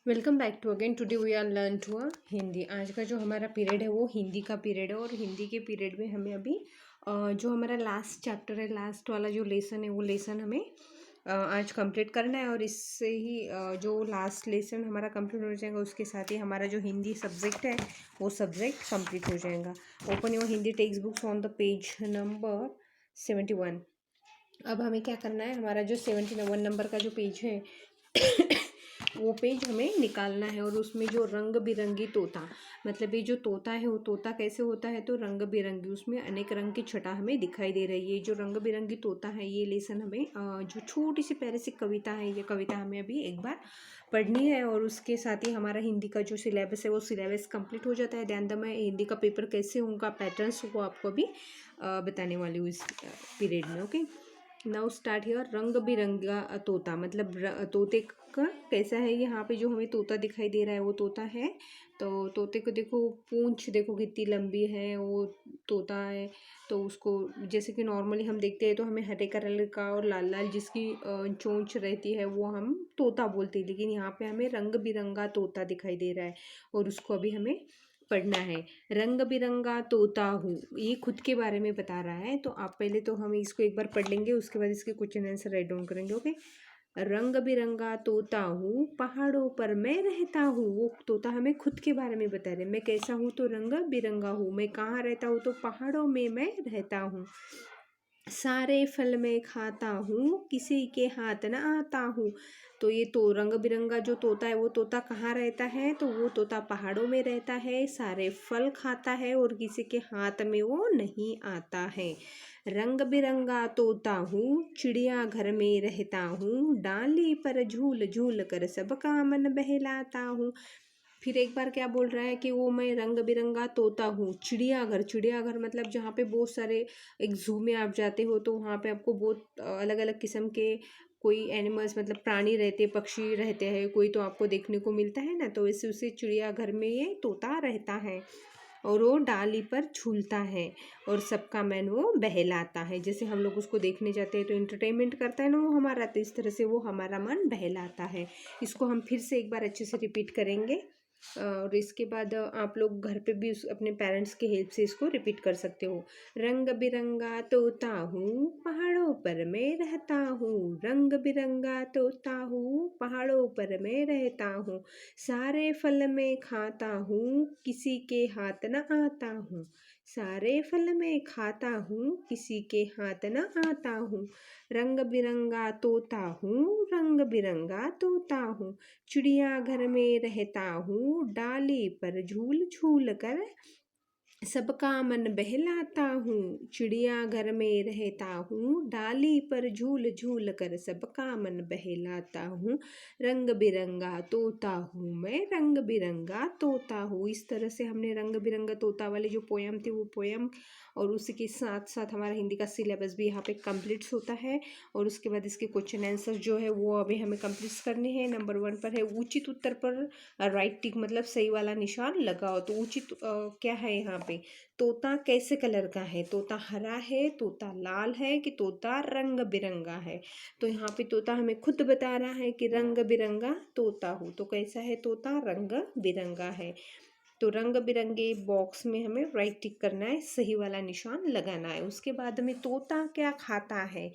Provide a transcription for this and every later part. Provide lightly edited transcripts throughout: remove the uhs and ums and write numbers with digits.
Welcome back to again. Today we are learn to Hindi. आज का जो हमारा पीरियड है वो हिंदी का पीरियड है और हिंदी के पीरियड में हमें अभी जो हमारा लास्ट चैप्टर है, लास्ट वाला जो लेसन है वो लेसन हमें आज कंप्लीट करना है। और इससे ही जो लास्ट लेसन हमारा कंप्लीट हो जाएगा उसके साथ ही हमारा जो हिंदी सब्जेक्ट है वो सब्जेक्ट कंप्लीट हो जाएगा। Open your Hindi text books on the page number 71। अब हमें क्या करना है, हमारा जो 71 नंबर का जो पेज है वो पेज हमें निकालना है। और उसमें जो रंग बिरंगी तोता, मतलब ये जो तोता है वो तोता कैसे होता है, तो रंग बिरंगी, उसमें अनेक रंग की छटा हमें दिखाई दे रही है। जो रंग बिरंगी तोता है ये लेसन हमें जो छोटी सी प्यारी सी कविता है, ये कविता हमें अभी एक बार पढ़नी है। और उसके साथ ही हमारा हिंदी का जो सिलेबस है वो सिलेबस कंप्लीट हो जाता है। ध्यान दो, मैं हिंदी का पेपर कैसे होगा, पैटर्न्स को आपको अभी बताने वाली हूँ इस पीरियड में। Okay, now start here. रंग बिरंगा तोता, मतलब तोते का कैसा है, यहाँ पे जो हमें तोता दिखाई दे रहा है वो तोता है। तो तोते को देखो, पूंछ देखो कितनी लंबी है, वो तोता है। तो उसको जैसे कि नॉर्मली हम देखते हैं तो हमें हरे कलर का और लाल लाल जिसकी चोंच रहती है वो हम तोता बोलते हैं, लेकिन यहाँ पे हमें रंग बिरंगा तोता दिखाई दे रहा है और उसको अभी हमें पढ़ना है। रंग बिरंगा तोता हूँ, ये खुद के बारे में बता रहा है। तो आप पहले तो हम इसको एक बार पढ़ लेंगे, उसके बाद इसके क्वेश्चन आंसर राइट डाउन करेंगे। ओके, रंग बिरंगा तोता हूँ, पहाड़ों पर मैं रहता हूँ। वो तोता हमें खुद के बारे में बता रहे, मैं कैसा हूँ तो रंग बिरंगा हूँ। मैं कहाँ रहता हूँ तो पहाड़ों में मैं रहता हूँ। सारे फल मैं खाता हूँ, किसी के हाथ न आता हूँ। तो ये तो रंग बिरंगा जो तोता है वो तोता कहाँ रहता है, तो वो तोता पहाड़ों में रहता है, सारे फल खाता है और किसी के हाथ में वो नहीं आता है। रंग बिरंगा तोता हूँ, चिड़िया घर में रहता हूँ, डाली पर झूल झूल कर सबका मन बहलाता हूँ। फिर एक बार क्या बोल रहा है कि वो मैं रंग बिरंगा तोता हूँ। चिड़ियाघर, चिड़ियाघर मतलब जहाँ पे बहुत सारे, एक जू में आप जाते हो तो वहाँ पे आपको बहुत अलग अलग किस्म के कोई एनिमल्स, मतलब प्राणी रहते, पक्षी रहते हैं, कोई तो आपको देखने को मिलता है ना। तो वैसे उसे चिड़ियाघर में ये तोता रहता है और वो डाली पर झूलता है और सबका मन वो बहलाता है। जैसे हम लोग उसको देखने जाते हैं तो इंटरटेनमेंट करता है ना वो हमारा, तो इस तरह से वो हमारा मन बहलाता है। इसको हम फिर से एक बार अच्छे से रिपीट करेंगे और इसके बाद आप लोग घर पे भी अपने पेरेंट्स के हेल्प से इसको रिपीट कर सकते हो। रंग बिरंगा तोता हूँ, पहाड़ों पर मैं रहता हूँ। रंग बिरंगा तोता हूँ, पहाड़ों पर मैं रहता हूँ। सारे फल मैं खाता हूँ, किसी के हाथ न आता हूँ। सारे फल मैं खाता हूँ, किसी के हाथ न आता हूँ। रंग बिरंगा तोता हूँ, रंग बिरंगा तोता हूँ, चिड़िया घर में रहता हूँ, डाली पर झूल झूल कर सबका मन बहलाता हूँ। चिड़िया घर में रहता हूँ, डाली पर झूल झूल कर सबका मन बहलाता हूँ। रंग बिरंगा तोता हूँ मैं, रंग बिरंगा तोता हूँ। इस तरह से हमने रंग बिरंगा तोता वाली जो पोयम थी वो पोयम, और उसी के साथ साथ हमारा हिंदी का सिलेबस भी यहाँ पे कंप्लीट होता है। और उसके बाद इसके क्वेश्चन आंसर जो है वो अभी हमें कंप्लीट करने हैं। नंबर 1 पर है उचित उत्तर पर राइट टिक, मतलब सही वाला निशान लगाओ। तो उचित क्या है यहाँ पे, तोता कैसे कलर का है, तोता हरा है, तोता लाल है, कि तोता रंग बिरंगा है। तो यहाँ पे तोता हमें खुद बता रहा है कि रंग बिरंगा तोता हूँ। तो कैसा है तोता, रंग बिरंगा है। तो रंग बिरंगे बॉक्स में हमें राइट टिक करना है, सही वाला निशान लगाना है। उसके बाद में तोता क्या खाता है,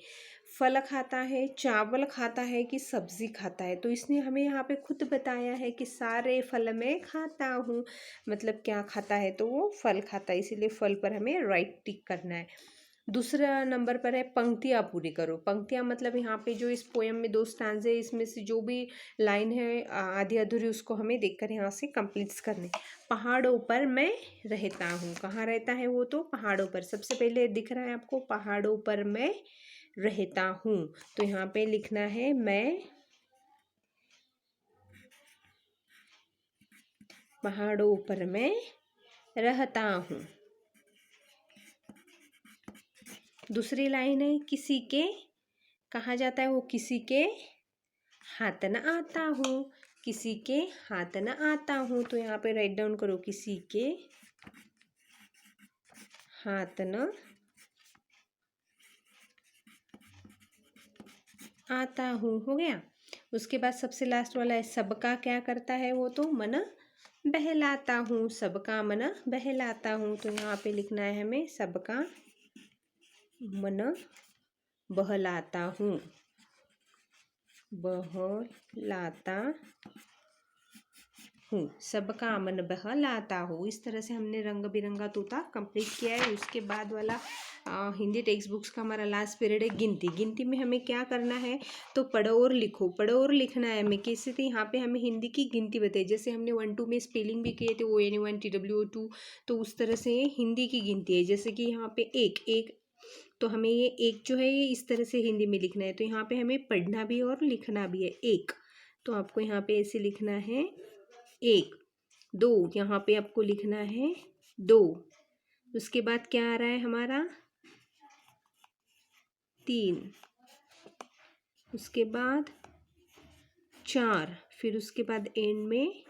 फल खाता है, चावल खाता है कि सब्जी खाता है। तो इसने हमें यहाँ पे खुद बताया है कि सारे फल मैं खाता हूँ, मतलब क्या खाता है, तो वो फल खाता है, इसीलिए फल पर हमें राइट टिक करना है। दूसरा नंबर पर है पंक्तियाँ पूरी करो। पंक्तियाँ मतलब यहाँ पे जो इस पोयम में 2 स्टैंजे, इसमें से जो भी लाइन है आधी अधूरी उसको हमें देखकर यहाँ से कंप्लीट करने। पहाड़ों पर मैं रहता हूँ, कहाँ रहता है वो, तो पहाड़ों पर। सबसे पहले दिख रहा है आपको, पहाड़ों पर मैं रहता हूँ। तो यहाँ पे लिखना है मैं पहाड़ों पर मैं रहता हूँ। दूसरी लाइन है किसी के, कहाँ जाता है वो, किसी के हाथ न आता हूँ, किसी के हाथ न आता हूँ। तो यहाँ पे राइट डाउन करो, किसी के हाथ न आता हूँ, हो गया। उसके बाद सबसे लास्ट वाला है सबका क्या करता है वो, तो मन बहलाता हूँ, सबका मन बहलाता हूँ। तो यहाँ पे लिखना है हमें सबका मन बहलाता हूँ, बहलाता हूँ, सबका मन बहलाता हूँ। इस तरह से हमने रंग बिरंगा तोता कंप्लीट किया है। उसके बाद वाला हिंदी टेक्स्ट बुक्स का हमारा लास्ट पीरियड है गिनती। गिनती में हमें क्या करना है, तो पढ़ो और लिखो। पढ़ो और लिखना है हमें कैसे, थे यहाँ पे हमें हिंदी की गिनती बताई। जैसे हमने 1 2 में स्पेलिंग भी किए थे ON1 TWO2, तो उस तरह से ये हिंदी की गिनती है। जैसे कि यहाँ पे एक एक, तो हमें ये एक जो है ये इस तरह से हिंदी में लिखना है। तो यहाँ पे हमें पढ़ना भी और लिखना भी है एक, तो आपको यहाँ पे ऐसे लिखना है एक। दो, यहाँ पे आपको लिखना है दो। उसके बाद क्या आ रहा है हमारा 3, उसके बाद 4, फिर उसके बाद एंड में